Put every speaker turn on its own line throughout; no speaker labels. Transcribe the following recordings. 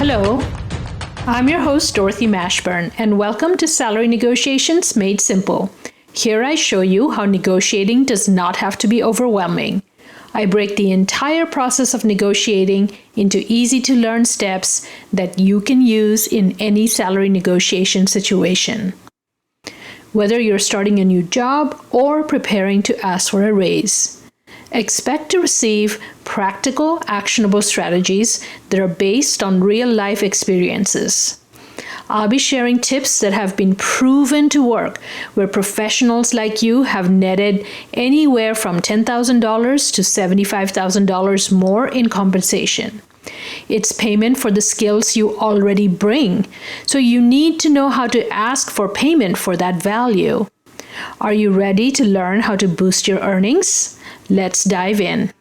Hello, I'm your host Dorothy Mashburn, and welcome to Salary Negotiations Made Simple. Here I show you how negotiating does not have to be overwhelming. I break the entire process of negotiating into easy-to-learn steps that you can use in any salary negotiation situation. Whether you're starting a new job or preparing to ask for a raise, expect to receive practical, actionable strategies that are based on real-life experiences. I'll be sharing tips that have been proven to work, where professionals like you have netted anywhere from $10,000 to $75,000 more in compensation. It's payment for the skills you already bring, so you need to know how to ask for payment for that value. Are you ready to learn how to boost your earnings? Let's dive in.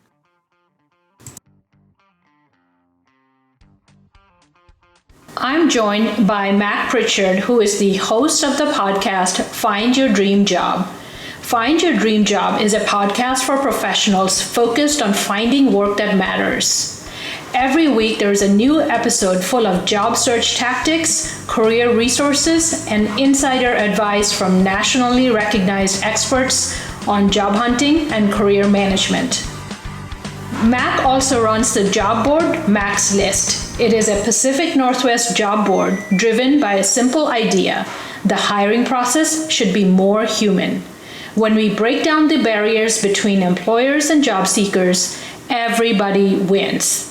I'm joined by Mac Prichard, who is the host of the podcast Find Your Dream Job. Find Your Dream Job is a podcast for professionals focused on finding work that matters. Every week, there is a new episode full of job search tactics, career resources, and insider advice from nationally recognized experts on job hunting and career management. Mac also runs the job board Mac's List. It is a Pacific Northwest job board driven by a simple idea: the hiring process should be more human. When we break down the barriers between employers and job seekers, everybody wins.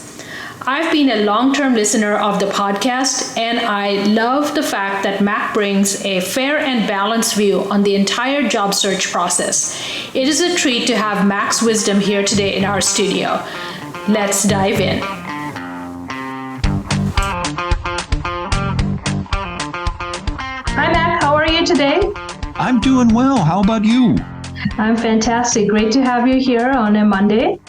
I've been a long-term listener of the podcast, and I love the fact that Mac brings a fair and balanced view on the entire job search process. It is a treat to have Mac's wisdom here today in our studio. Let's dive in. Hi, Mac. How are you today?
I'm doing well. How about you?
I'm fantastic. Great to have you here on a Monday.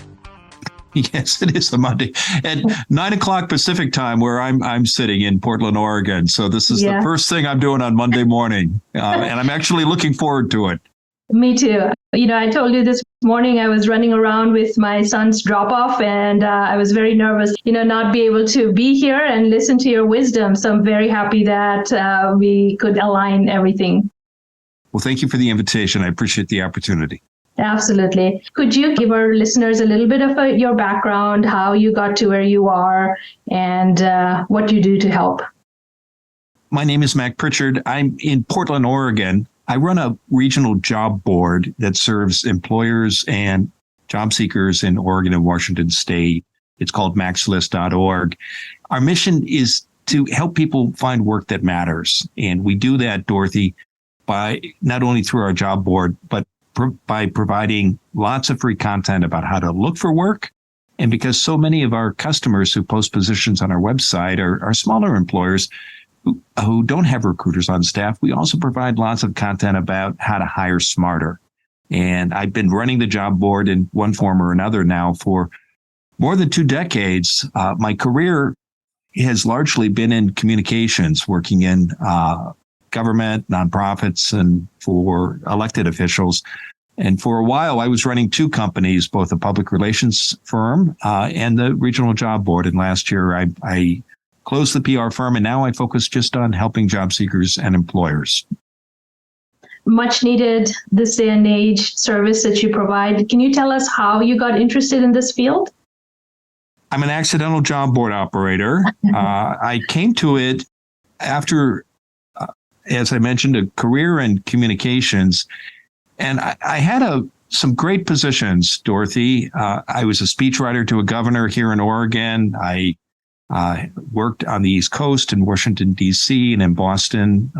Yes, it is a Monday at 9 o'clock Pacific time, where I'm sitting in Portland, Oregon. So this is the first thing I'm doing on Monday morning, and I'm actually looking forward to it.
Me too. I told you this morning I was running around with my son's drop-off, and I was very nervous, not be able to be here and listen to your wisdom. So I'm very happy that we could align everything.
Well, thank you for the invitation. I appreciate the opportunity.
Absolutely. Could you give our listeners a little bit of your background, how you got to where you are, and what you do to help?
My name is Mac Prichard. I'm in Portland, Oregon. I run a regional job board that serves employers and job seekers in Oregon and Washington State. It's called maxlist.org. Our mission is to help people find work that matters. And we do that, Dorothy, by not only through our job board, but by providing lots of free content about how to look for work. And because so many of our customers who post positions on our website are smaller employers who don't have recruiters on staff, we also provide lots of content about how to hire smarter. And I've been running the job board in one form or another now for more than 2 decades. My career has largely been in communications, working in government, nonprofits, and for elected officials. And for a while, I was running 2 companies, both a public relations firm and the regional job board. And last year, I closed the PR firm, and now I focus just on helping job seekers and employers.
Much needed this day and age service that you provide. Can you tell us how you got interested in this field?
I'm an accidental job board operator. I came to it after, as I mentioned, a career in communications. And I had some great positions, Dorothy. I was a speechwriter to a governor here in Oregon. I worked on the East Coast in Washington, D.C. and in Boston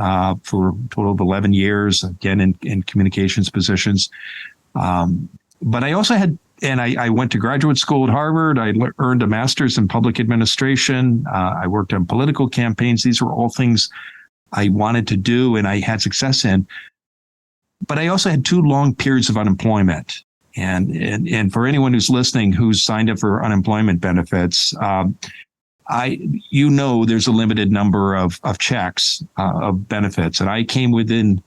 for a total of 11 years, again, in communications positions. But I also had, and I went to graduate school at Harvard. I earned a master's in public administration. I worked on political campaigns. These were all things I wanted to do and I had success in. But I also had 2 long periods of unemployment. And for anyone who's listening who's signed up for unemployment benefits, there's a limited number of checks of benefits. And I came within,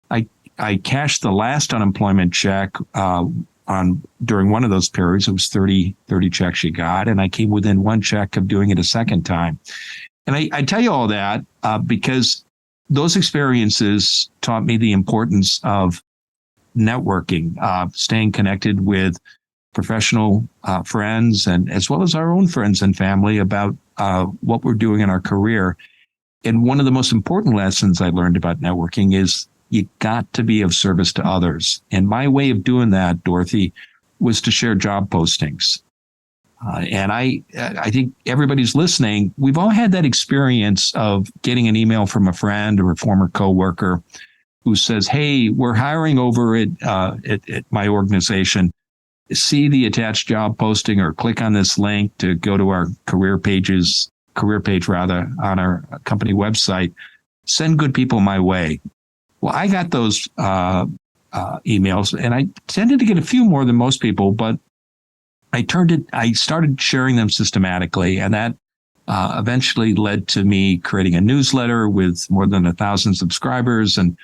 I cashed the last unemployment check during one of those periods. It was 30 checks you got. And I came within 1 check of doing it a second time. And I tell you all that because those experiences taught me the importance of networking, staying connected with professional friends and as well as our own friends and family about what we're doing in our career. And one of the most important lessons I learned about networking is you got to be of service to others. And my way of doing that, Dorothy, was to share job postings. And I think everybody's listening. We've all had that experience of getting an email from a friend or a former coworker who says, "Hey, we're hiring over at my organization. See the attached job posting or click on this link to go to our career page on our company website. Send good people my way." Well, I got those emails, and I tended to get a few more than most people, but I started sharing them systematically, and that eventually led to me creating a newsletter with more than 1,000 subscribers. And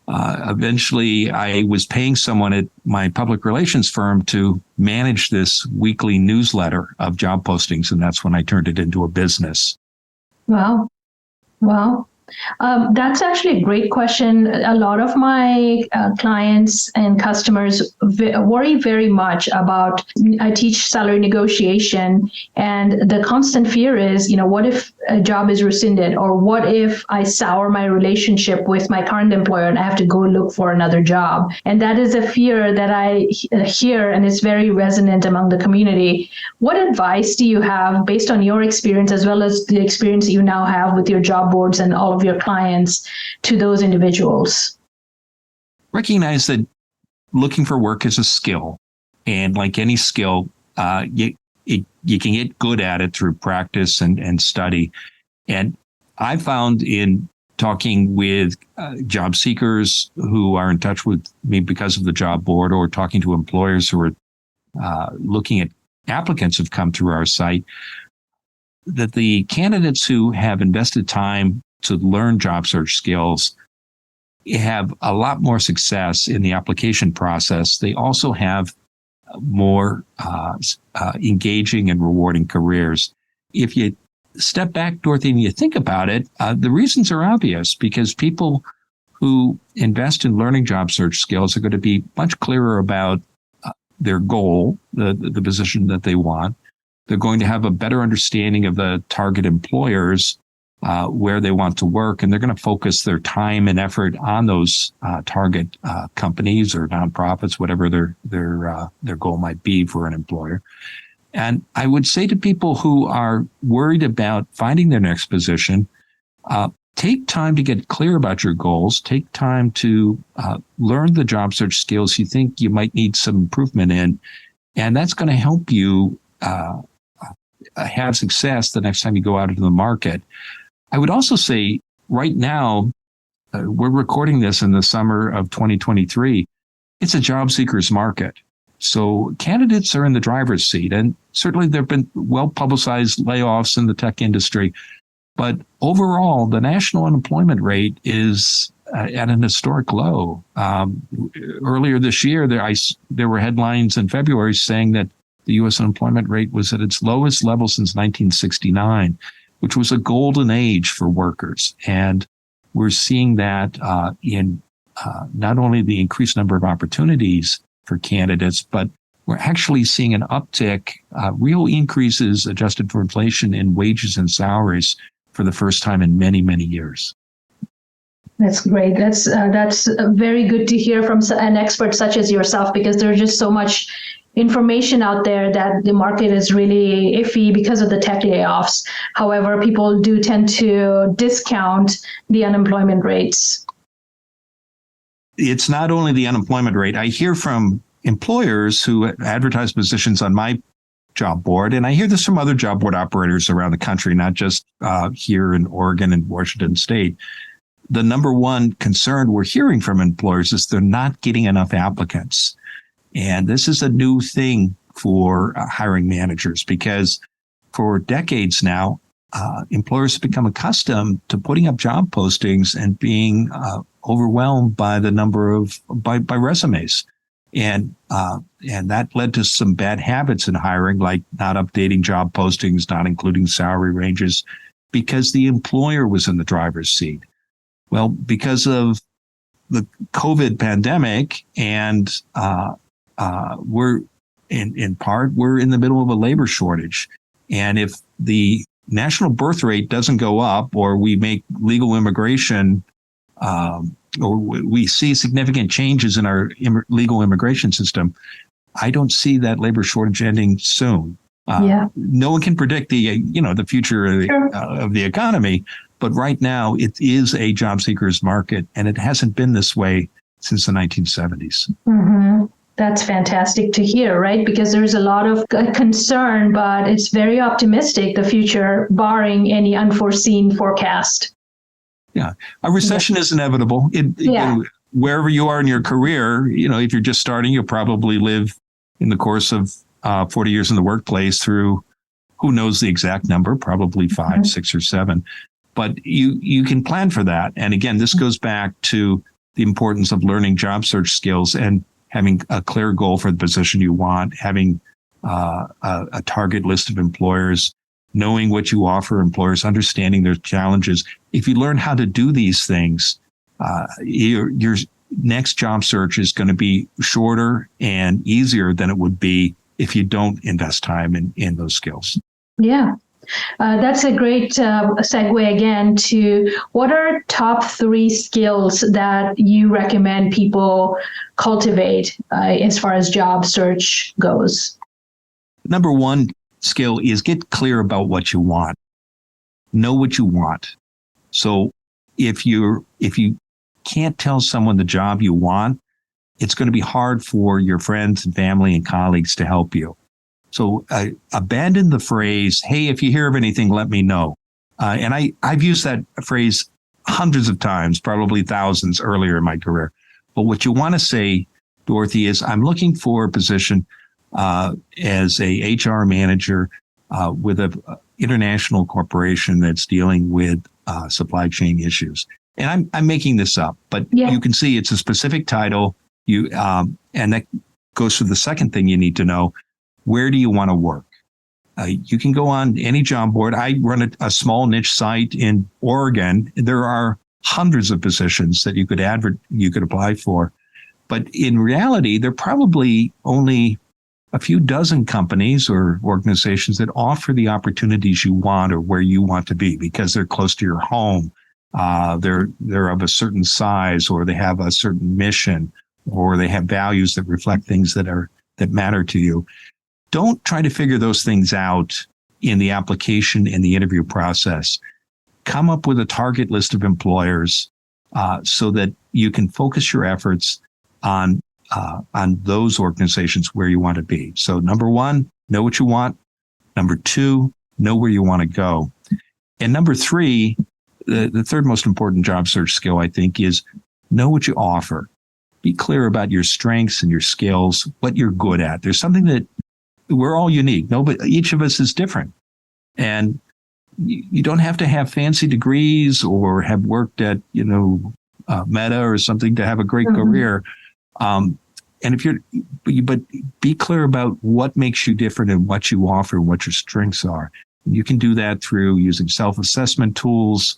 eventually I was paying someone at my public relations firm to manage this weekly newsletter of job postings. And that's when I turned it into a business.
Wow. Wow. That's actually a great question. A lot of my clients and customers worry very much about, I teach salary negotiation, and the constant fear is, what if a job is rescinded, or what if I sour my relationship with my current employer and I have to go look for another job? And that is a fear that I hear, and it's very resonant among the community. What advice do you have based on your experience, as well as the experience that you now have with your job boards and all of your clients, to those individuals?
Recognize that looking for work is a skill. And like any skill, you can get good at it through practice and study. And I found in talking with job seekers who are in touch with me because of the job board, or talking to employers who are looking at applicants who've come through our site, that the candidates who have invested time to learn job search skills have a lot more success in the application process. They also have more engaging and rewarding careers. If you step back, Dorothy, and you think about it, the reasons are obvious, because people who invest in learning job search skills are going to be much clearer about their goal, the position that they want. They're going to have a better understanding of the target employers, where they want to work, and they're going to focus their time and effort on those target companies or nonprofits, whatever their goal might be for an employer. And I would say to people who are worried about finding their next position, take time to get clear about your goals. Take time to learn the job search skills you think you might need some improvement in, and that's going to help you have success the next time you go out into the market. I would also say right now, we're recording this in the summer of 2023. It's a job seekers market. So candidates are in the driver's seat, and certainly there have been well-publicized layoffs in the tech industry. But overall, the national unemployment rate is at an historic low. Earlier this year, there were headlines in February saying that the U.S. unemployment rate was at its lowest level since 1969. Which was a golden age for workers. And we're seeing that in not only the increased number of opportunities for candidates, but we're actually seeing an uptick, real increases adjusted for inflation in wages and salaries for the first time in many, many years. That's great. That's very good to hear from an expert such as yourself, because there's just so much information out there that the market is really iffy because of the tech layoffs. However, people do tend to discount the unemployment rates. It's not only the unemployment rate. I hear from employers who advertise positions on my job board, and I hear this from other job board operators around the country, not just here in Oregon and Washington State. The number one concern we're hearing from employers is they're not getting enough applicants. And this is a new thing for hiring managers, because for decades now, employers have become accustomed to putting up job postings and being overwhelmed by the number of by resumes. And that led to some bad habits in hiring, like not updating job postings, not including salary ranges. because the employer was in the driver's seat. Well, because of the COVID pandemic, and we're in part, we're in the middle of a labor shortage. And if the national birth rate doesn't go up, or we make legal immigration, or we see significant changes in our legal immigration system, I don't see that labor shortage ending soon. No one can predict the future of the economy, but right now it is a job seekers market, and it hasn't been this way since the 1970s.
Mm-hmm. That's fantastic to hear, right? Because there's a lot of concern, but it's very optimistic, the future, barring any unforeseen forecast.
Yeah, a recession is inevitable. Wherever you are in your career, if you're just starting, you'll probably live in the course of 40 years in the workplace through, who knows the exact number, probably 5, 6, or 7. But you can plan for that. And again, this goes back to the importance of learning job search skills and having a clear goal for the position you want, having a target list of employers, knowing what you offer employers, understanding their challenges. If you learn how to do these things, your next job search is going to be shorter and easier than it would be if you don't invest time in those skills.
Yeah. That's a great segue again to what are top 3 skills that you recommend people cultivate as far as job search goes?
Number 1 skill is get clear about what you want. Know what you want. So if you can't tell someone the job you want, it's going to be hard for your friends and family and colleagues to help you. So abandon the phrase, hey, if you hear of anything, let me know. And I've used that phrase hundreds of times, probably thousands earlier in my career. But what you want to say, Dorothy, is I'm looking for a position as a HR manager with an international corporation that's dealing with supply chain issues. And I'm making this up, but you can see it's a specific title. And that goes to the second thing you need to know. Where do you want to work? You can go on any job board. I run a small niche site in Oregon. There are hundreds of positions that you could apply for. But in reality, there are probably only a few dozen companies or organizations that offer the opportunities you want or where you want to be because they're close to your home. They're of a certain size, or they have a certain mission, or they have values that reflect things that matter to you. Don't try to figure those things out in the application and the interview process. Come up with a target list of employers so that you can focus your efforts on those organizations where you want to be. So number 1, know what you want. Number 2, know where you want to go. And number 3, the third most important job search skill, I think, is know what you offer. Be clear about your strengths and your skills, what you're good at. There's something that we're all unique. Each of us is different. And you don't have to have fancy degrees or have worked at, Meta or something to have a great career. And but be clear about what makes you different and what you offer and what your strengths are. And you can do that through using self-assessment tools,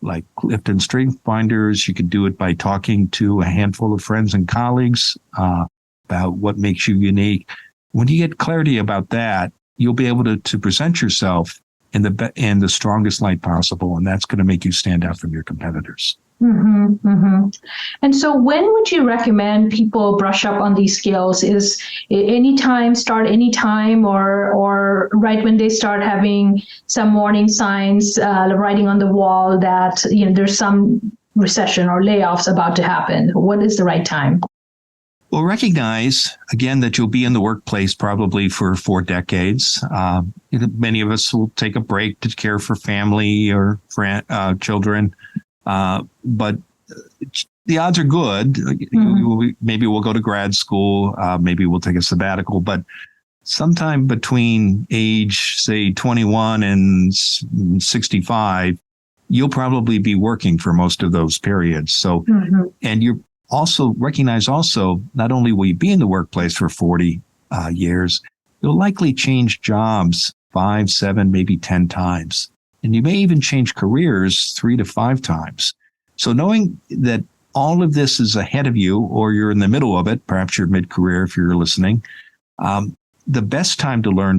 like Clifton Strength Finders. You can do it by talking to a handful of friends and colleagues, about what makes you unique. When you get clarity about that, you'll be able to present yourself in the strongest light possible, and that's going to make you stand out from your competitors.
Mm-hmm, mm-hmm. And so when would you recommend people brush up on these skills? Is start anytime, or right when they start having some warning signs, writing on the wall that there's some recession or layoffs about to happen? What is the right time?
Well, recognize, again, that you'll be in the workplace probably for 4 decades. Many of us will take a break to care for family or children. But the odds are good. Mm-hmm. Maybe we'll go to grad school. Maybe we'll take a sabbatical. But sometime between age, say, 21 and 65, you'll probably be working for most of those periods. So, and you're also recognize not only will you be in the workplace for 40 years, you'll likely change jobs 5, 7, maybe 10 times. and you may even change careers 3 to 5 times. So knowing that all of this is ahead of you, or you're in the middle of it, perhaps you're mid-career if you're listening, the best time to learn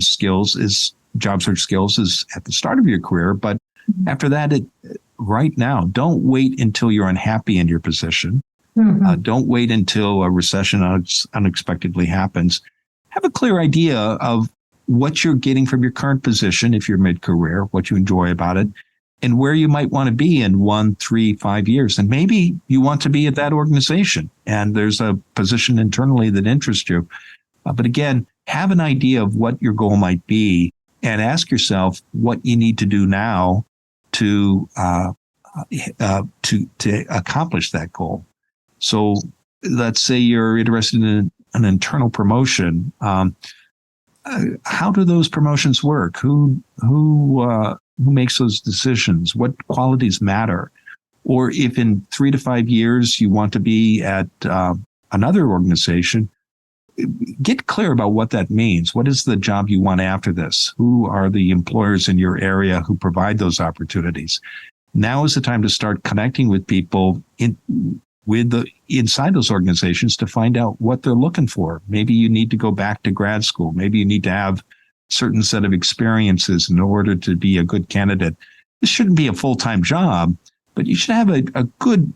job search skills is at the start of your career. But after that, right now, don't wait until you're unhappy in your position. Don't wait until a recession unexpectedly happens. Have a clear idea of what you're getting from your current position if you're mid-career, what you enjoy about it, and where you might want to be in 1, 3, 5 years. And maybe you want to be at that organization and there's a position internally that interests you. But again, have an idea of what your goal might be and ask yourself what you need to do now to accomplish that goal. So let's say you're interested in an internal promotion. How do those promotions work? Who makes those decisions? What qualities matter? Or if in 3 to 5 years you want to be at another organization, get clear about what that means. What is the job you want after this? Who are the employers in your area who provide those opportunities? Now is the time to start connecting with people inside those organizations to find out what they're looking for. Maybe you need to go back to grad school. Maybe you need to have a certain set of experiences in order to be a good candidate. This shouldn't be a full-time job, but you should have a good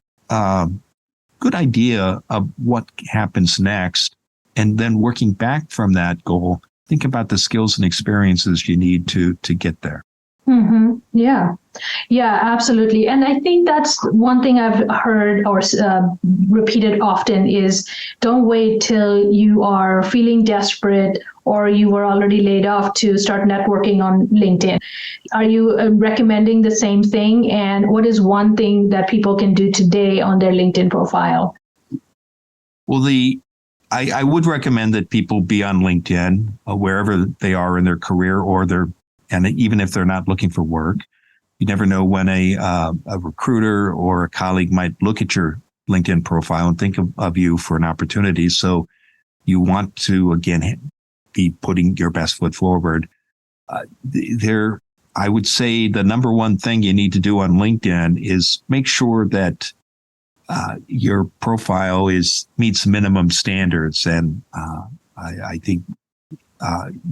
idea of what happens next. And then working back from that goal, think about the skills and experiences you need to get there.
Yeah, absolutely. And I think that's one thing I've heard or repeated often is don't wait till you are feeling desperate or you were already laid off to start networking on LinkedIn. Are you recommending the same thing? And what is one thing that people can do today on their LinkedIn profile?
Well, I would recommend that people be on LinkedIn wherever they are in their career and even if they're not looking for work. You never know when a recruiter or a colleague might look at your LinkedIn profile and think of you for an opportunity. So you want to, again, be putting your best foot forward. I would say the number one thing you need to do on LinkedIn is make sure that your profile meets minimum standards. And I think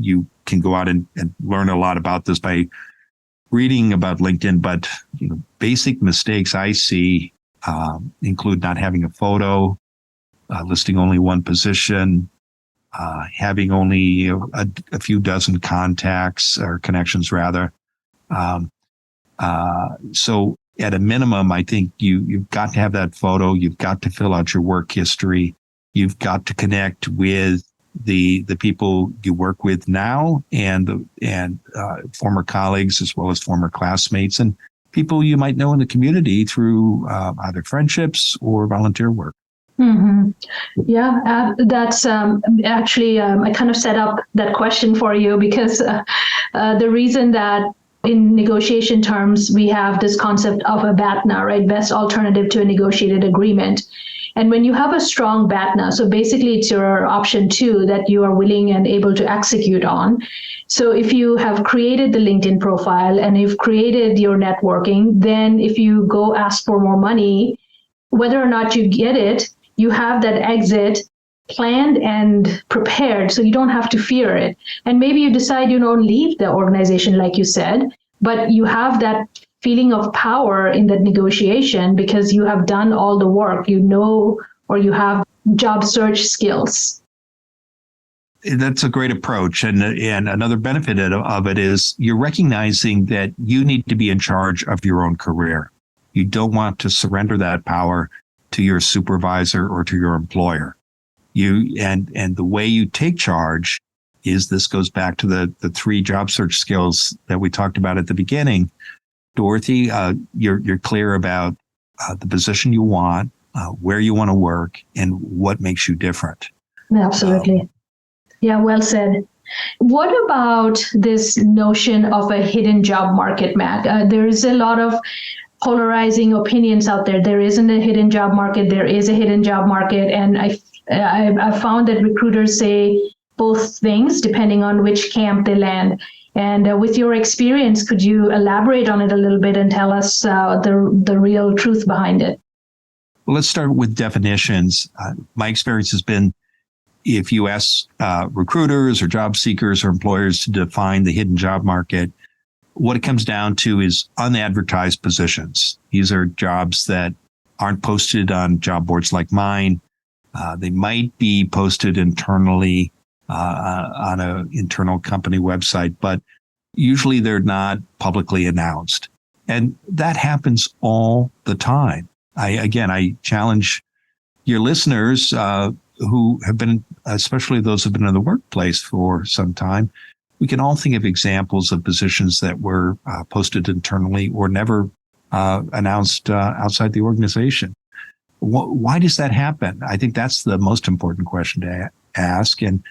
you can go out and learn a lot about this by reading about LinkedIn, but basic mistakes I see include not having a photo, listing only one position, having only a few dozen contacts or connections rather. So at a minimum, I think you've got to have that photo. You've got to fill out your work history. You've got to connect with the people you work with now and former colleagues as well as former classmates and people you might know in the community through either friendships or volunteer work.
Yeah, that's actually, I kind of set up that question for you because the reason that in negotiation terms, we have this concept of a BATNA, right? Best alternative to a negotiated agreement. And when you have a strong BATNA, so basically it's your option 2 that you are willing and able to execute on. So if you have created the LinkedIn profile and you've created your networking, then if you go ask for more money, whether or not you get it, you have that exit planned and prepared, so you don't have to fear it. And maybe you decide you don't leave the organization, like you said, but you have that feeling of power in that negotiation because you have done all the work, or you have job search skills.
That's a great approach. And another benefit of it is you're recognizing that you need to be in charge of your own career. You don't want to surrender that power to your supervisor or to your employer. And the way you take charge is, this goes back to the 3 job search skills that we talked about at the beginning. Dorothy, you're clear about the position you want, where you want to work, and what makes you different.
Absolutely. Yeah, well said. What about this notion of a hidden job market, Mac? There is a lot of polarizing opinions out there. There isn't a hidden job market. There is a hidden job market. And I found that recruiters say both things depending on which camp they land. And with your experience, could you elaborate on it a little bit and tell us the real truth behind it?
Well, let's start with definitions. My experience has been if you ask recruiters or job seekers or employers to define the hidden job market, what it comes down to is unadvertised positions. These are jobs that aren't posted on job boards like mine. They might be posted internally on an internal company website, but usually they're not publicly announced. And that happens all the time. I challenge your listeners who have been, especially those who've been in the workplace for some time. We can all think of examples of positions that were posted internally or never announced outside the organization. Why does that happen? I think that's the most important question to ask. And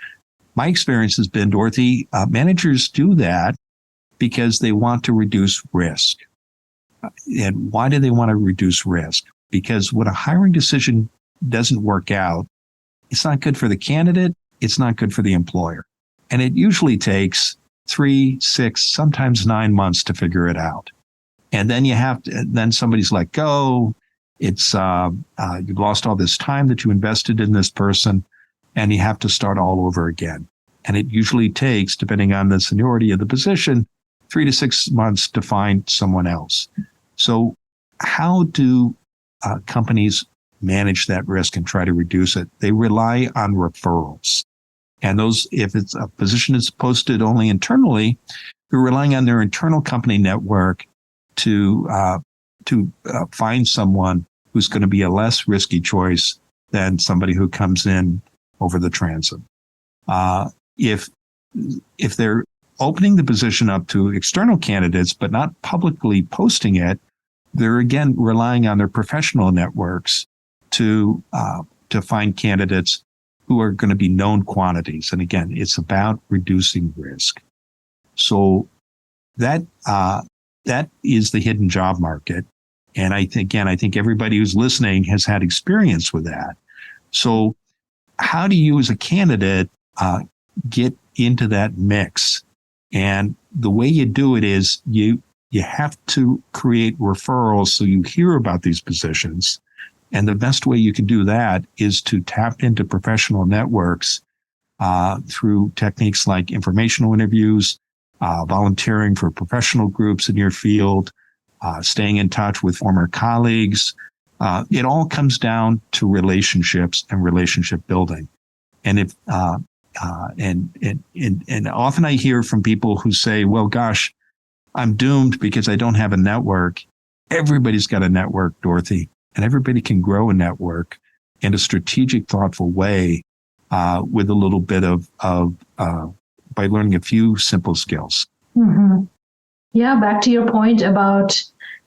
my experience has been, Dorothy, managers do that because they want to reduce risk. And why do they want to reduce risk? Because when a hiring decision doesn't work out, it's not good for the candidate. It's not good for the employer. And it usually takes 3, 6, sometimes 9 months to figure it out. And then then somebody's let go. It's, you've lost all this time that you invested in this person, and you have to start all over again. And it usually takes, depending on the seniority of the position, 3 to 6 months to find someone else. So how do companies manage that risk and try to reduce it? They rely on referrals. And those, if it's a position is posted only internally, they're relying on their internal company network to find someone who's going to be a less risky choice than somebody who comes in over the transom. If they're opening the position up to external candidates, but not publicly posting it, they're again relying on their professional networks to find candidates who are going to be known quantities. And again, it's about reducing risk. So that is the hidden job market. And I think everybody who's listening has had experience with that. So how do you as a candidate get into that mix? And the way you do it is you have to create referrals so you hear about these positions. And the best way you can do that is to tap into professional networks through techniques like informational interviews, volunteering for professional groups in your field, staying in touch with former colleagues. It all comes down to relationships and relationship building. And and often I hear from people who say, well, gosh, I'm doomed because I don't have a network. Everybody's got a network, Dorothy. And everybody can grow a network in a strategic, thoughtful way with a little bit by learning a few simple skills.
Mm-hmm. Yeah, back to your point about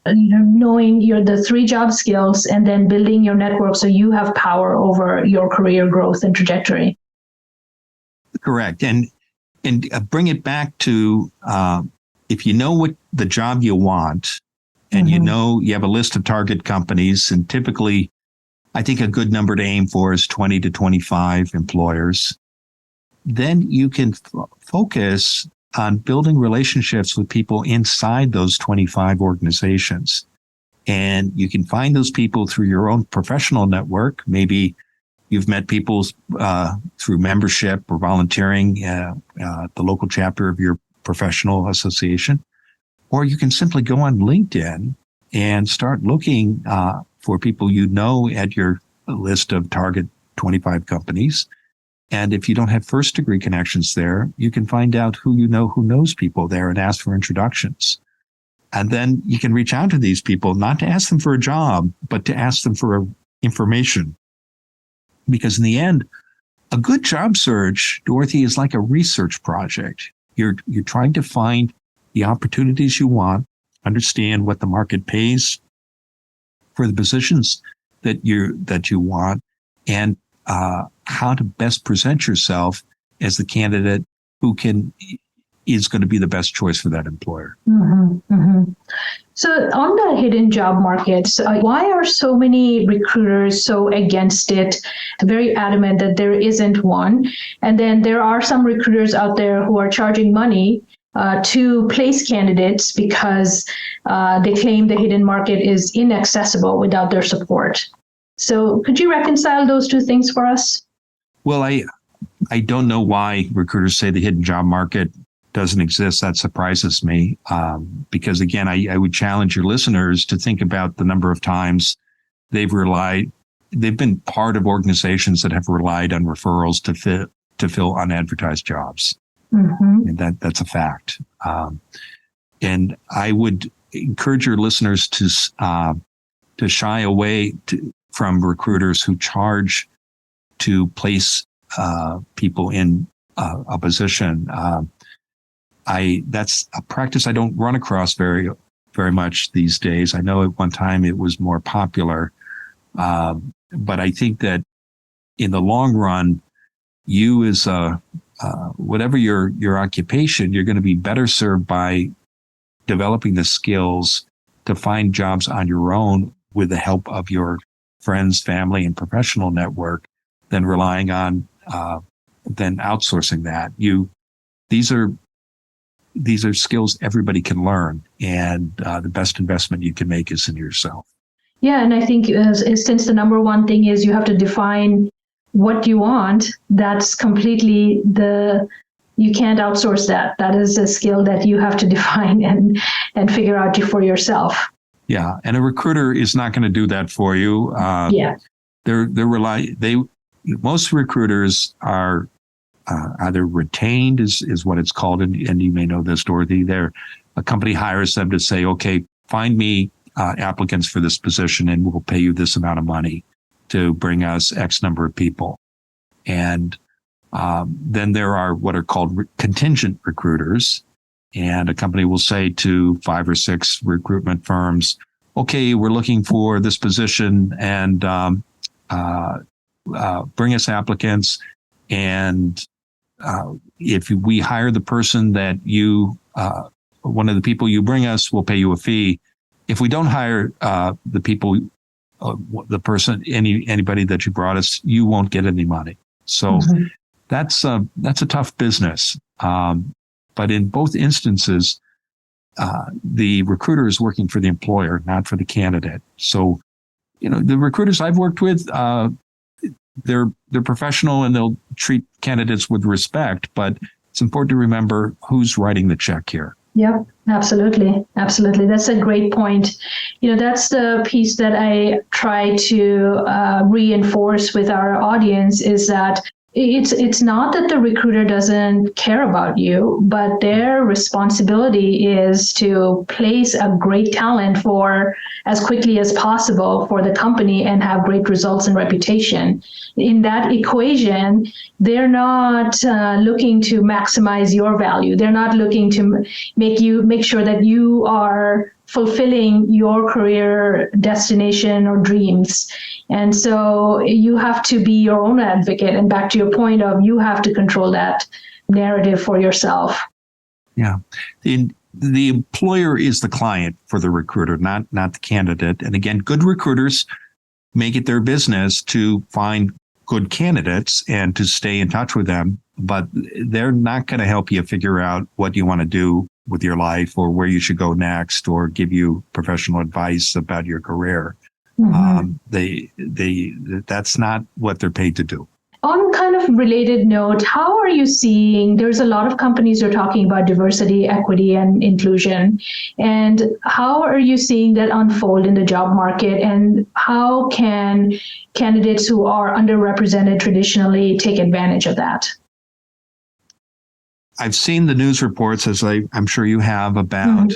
knowing the 3 job skills and then building your network so you have power over your career growth and trajectory.
Correct. And bring it back to if you know what the job you want, and
Mm-hmm.
you have a list of target companies, and typically, I think a good number to aim for is 20 to 25 employers. Then you can focus on building relationships with people inside those 25 organizations. And you can find those people through your own professional network. Maybe you've met people through membership or volunteering at the local chapter of your professional association. Or you can simply go on LinkedIn and start looking for people at your list of target 25 companies. And if you don't have first degree connections there, you can find out who knows people there and ask for introductions. And then you can reach out to these people, not to ask them for a job, but to ask them for information. Because in the end, a good job search, Dorothy, is like a research project. You're trying to find the opportunities you want, understand what the market pays for the positions that you want, and how to best present yourself as the candidate who is going to be the best choice for that employer.
Mm-hmm, mm-hmm. So on the hidden job markets, why are so many recruiters so against it, very adamant that there isn't one? And then there are some recruiters out there who are charging money to place candidates because they claim the hidden market is inaccessible without their support. So could you reconcile those two things for us?
Well, I don't know why recruiters say the hidden job market doesn't exist. That surprises me. Because again, I would challenge your listeners to think about the number of times they've been part of organizations that have relied on referrals to fill unadvertised jobs. Mm-hmm. And that's a fact. And I would encourage your listeners to shy away from recruiters who charge to place people in a position. That's a practice I don't run across very much these days. I know at one time it was more popular, but I think that in the long run, you as whatever your occupation, you're going to be better served by developing the skills to find jobs on your own with the help of your friends, family, and professional network than relying on than outsourcing that. These are skills everybody can learn, and the best investment you can make is in yourself.
Yeah, and I think since the number one thing is you have to define what you want, that's completely you can't outsource that. That is a skill that you have to define and figure out for yourself.
Yeah, and a recruiter is not going to do that for you. Most recruiters are either retained is what it's called, and you may know this, Dorothy. A company hires them to say, okay, find me applicants for this position, and we'll pay you this amount of money to bring us X number of people. And then there are what are called contingent recruiters. And a company will say to 5 or 6 recruitment firms, okay, we're looking for this position, and bring us applicants. And if we hire the person that one of the people you bring us, we'll pay you a fee. If we don't hire the people, anybody that you brought us, you won't get any money. So that's a tough business. But in both instances, the recruiter is working for the employer, not for the candidate. So, the recruiters I've worked with, they're professional and they'll treat candidates with respect, but it's important to remember who's writing the check here.
Yep, absolutely. Absolutely. That's a great point. That's the piece that I try to reinforce with our audience is that it's not that the recruiter doesn't care about you, but their responsibility is to place a great talent for as quickly as possible for the company and have great results and reputation. In that equation, they're not looking to maximize your value. They're not looking to make sure that you are fulfilling your career destination or dreams. And so you have to be your own advocate. And back to your point of you have to control that narrative for yourself.
Yeah. The employer is the client for the recruiter, not the candidate. And again, good recruiters make it their business to find good candidates and to stay in touch with them, but they're not going to help you figure out what you want to do with your life or where you should go next or give you professional advice about your career. That's not what they're paid to do.
On kind of related note, how are you seeing, there's a lot of companies are talking about diversity, equity, and inclusion. And how are you seeing that unfold in the job market? And how can candidates who are underrepresented traditionally take advantage of that?
I've seen the news reports, as I'm sure you have, about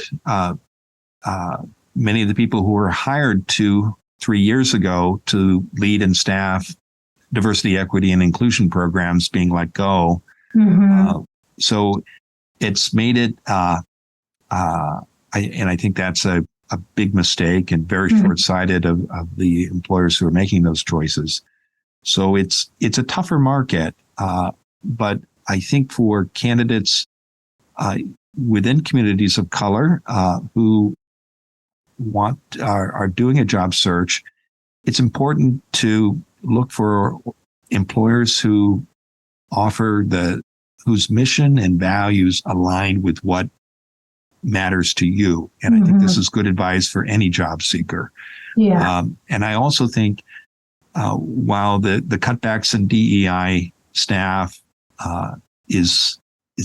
many of the people who were hired 2-3 years ago to lead and staff diversity, equity, and inclusion programs being let go. So it's made it, I think that's a big mistake and very short-sighted of the employers who are making those choices. So it's a tougher market, but I think for candidates within communities of color who are doing a job search, it's important to look for employers who offer the whose mission and values align with what matters to you. And I think this is good advice for any job seeker.
Yeah.
And I also think while the cutbacks in DEI staff is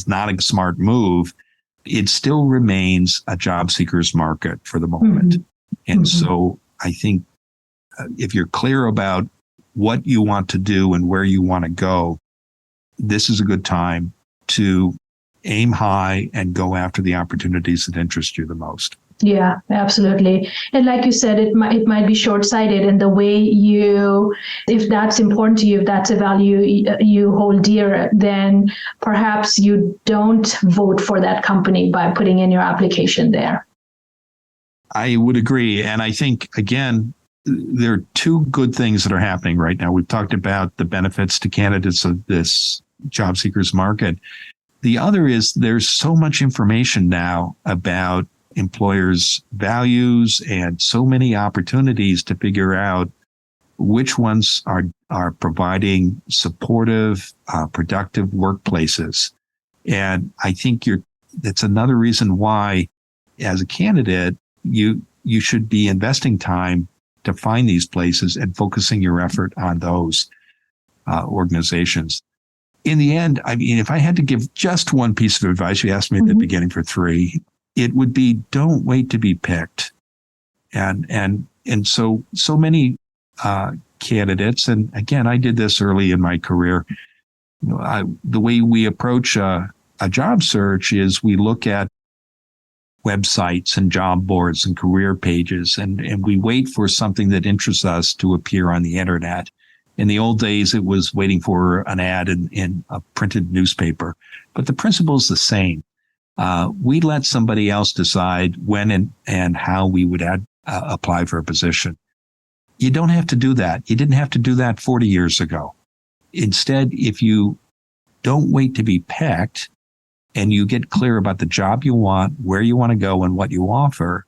not a smart move, it still remains a job seeker's market for the moment. And so I think if you're clear about what you want to do and where you want to go, this is a good time to aim high and go after the opportunities that interest you the most.
Yeah, absolutely. And like you said, it might be short-sighted in the way if that's important to you, if that's a value you hold dear, then perhaps you don't vote for that company by putting in your application there.
I would agree. And I think, again, there are two good things that are happening right now. We've talked about the benefits to candidates of this job seekers market. The other is there's so much information now about employers' values and so many opportunities to figure out which ones are providing supportive, productive workplaces. And I think that's another reason why, as a candidate, you should be investing time to find these places and focusing your effort on those organizations. In the end, I mean, if I had to give just one piece of advice, you asked me at the beginning for three, it would be don't wait to be picked. And so many candidates, and again, I did this early in my career. The way we approach a job search is we look at websites and job boards and career pages, and we wait for something that interests us to appear on the internet. In the old days, it was waiting for an ad in a printed newspaper, but the principle is the same. We let somebody else decide when and how we would apply for a position. You don't have to do that. You didn't have to do that 40 years ago. Instead, if you don't wait to be picked and you get clear about the job you want, where you want to go, and what you offer,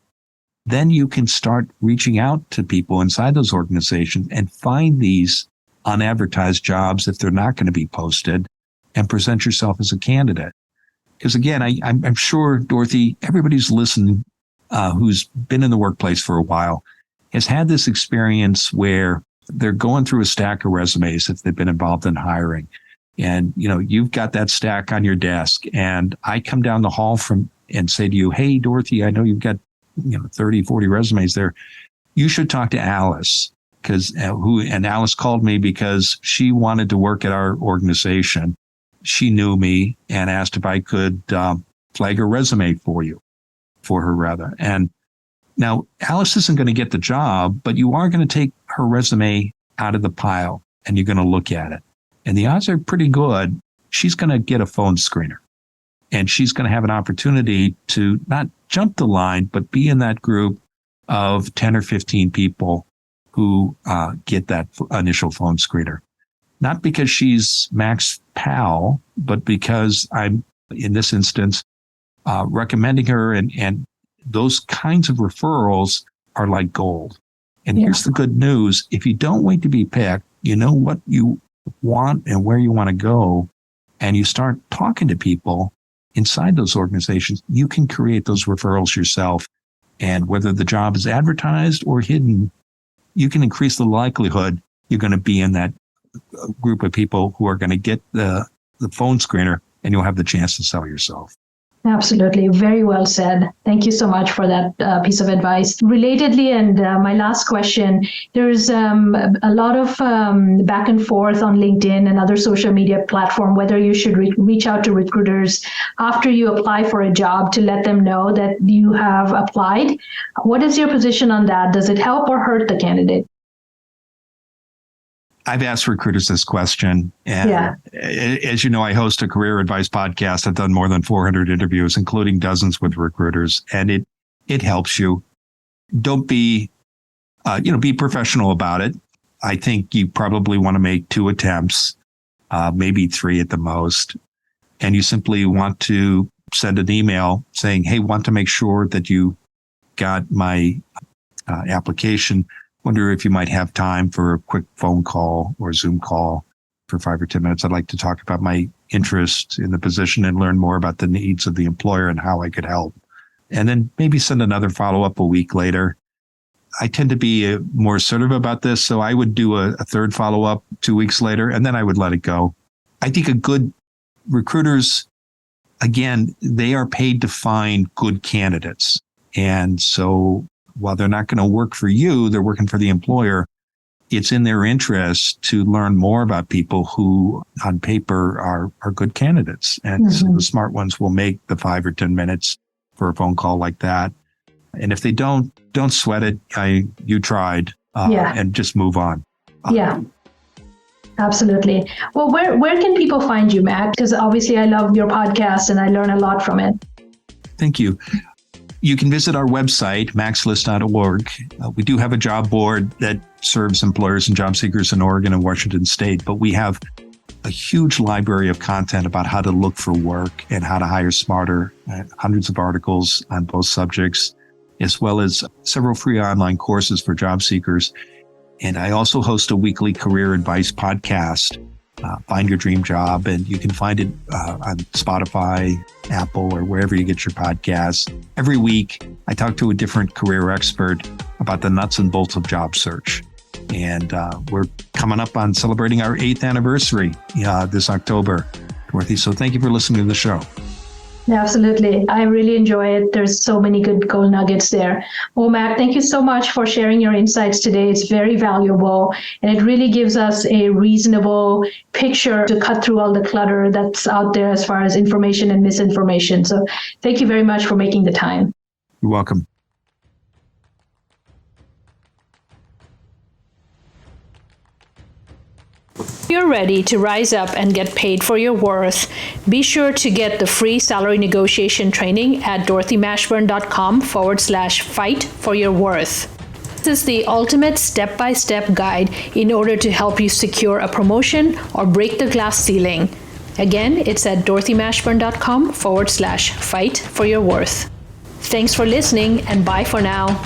then you can start reaching out to people inside those organizations and find these unadvertised jobs if they're not going to be posted and present yourself as a candidate. Because again, I'm sure, Dorothy, everybody's listening who's been in the workplace for a while has had this experience where they're going through a stack of resumes if they've been involved in hiring. And, you've got that stack on your desk. And I come down the hall and say to you, hey, Dorothy, I know you've got 30, 40 resumes there. You should talk to Alice. And Alice called me because she wanted to work at our organization. She knew me and asked if I could flag her resume for her. And now Alice isn't going to get the job, but you are going to take her resume out of the pile and you're going to look at it. And the odds are pretty good. She's going to get a phone screener and she's going to have an opportunity to not jump the line, but be in that group of 10 or 15 people who get that initial phone screener. Not because she's Mac's pal, but because I'm, in this instance, recommending her, and those kinds of referrals are like gold. And here's the good news. If you don't wait to be picked, you know what you want and where you want to go, and you start talking to people inside those organizations, you can create those referrals yourself. And whether the job is advertised or hidden, you can increase the likelihood you're going to be in that group of people who are going to get the phone screener, and you'll have the chance to sell yourself.
Absolutely. Very well said. Thank you so much for that piece of advice. Relatedly, and my last question, there's a lot of back and forth on LinkedIn and other social media platform, whether you should reach out to recruiters after you apply for a job to let them know that you have applied. What is your position on that? Does it help or hurt the candidate?
I've asked recruiters this question, and as you know, I host a career advice podcast. I've done more than 400 interviews, including dozens with recruiters, and it helps you. Don't be, be professional about it. I think you probably want to make 2 attempts, maybe 3 at the most, and you simply want to send an email saying, "Hey, want to make sure that you got my application. Wonder if you might have time for a quick phone call or Zoom call for 5 or 10 minutes. I'd like to talk about my interest in the position and learn more about the needs of the employer and how I could help. And then maybe send another follow-up a week later. I tend to be more assertive about this, so I would do a third follow-up 2 weeks later, and then I would let it go. I think a good recruiters, again, they are paid to find good candidates. And so while they're not going to work for you, they're working for the employer. It's in their interest to learn more about people who on paper are good candidates. And so the smart ones will make the 5 or 10 minutes for a phone call like that. And if they don't sweat it. You tried, and just move on.
Absolutely. Well, where can people find you, Mac? Because obviously I love your podcast and I learn a lot from it.
Thank you. You can visit our website, maxlist.org. We do have a job board that serves employers and job seekers in Oregon and Washington State, but we have a huge library of content about how to look for work and how to hire smarter, hundreds of articles on both subjects, as well as several free online courses for job seekers. And I also host a weekly career advice podcast, Find Your Dream Job, and you can find it on Spotify, Apple, or wherever you get your podcasts. Every week, I talk to a different career expert about the nuts and bolts of job search. And we're coming up on celebrating our 8th anniversary this October, Dorothy. So thank you for listening to the show.
Absolutely. I really enjoy it. There's so many good gold nuggets there. Well, Mac, thank you so much for sharing your insights today. It's very valuable, and it really gives us a reasonable picture to cut through all the clutter that's out there as far as information and misinformation. So thank you very much for making the time.
You're welcome.
If you're ready to rise up and get paid for your worth, be sure to get the free salary negotiation training at DorothyMashburn.com/fight for your worth. This is the ultimate step-by-step guide in order to help you secure a promotion or break the glass ceiling. Again, it's at DorothyMashburn.com/fight for your worth. Thanks for listening, and bye for now.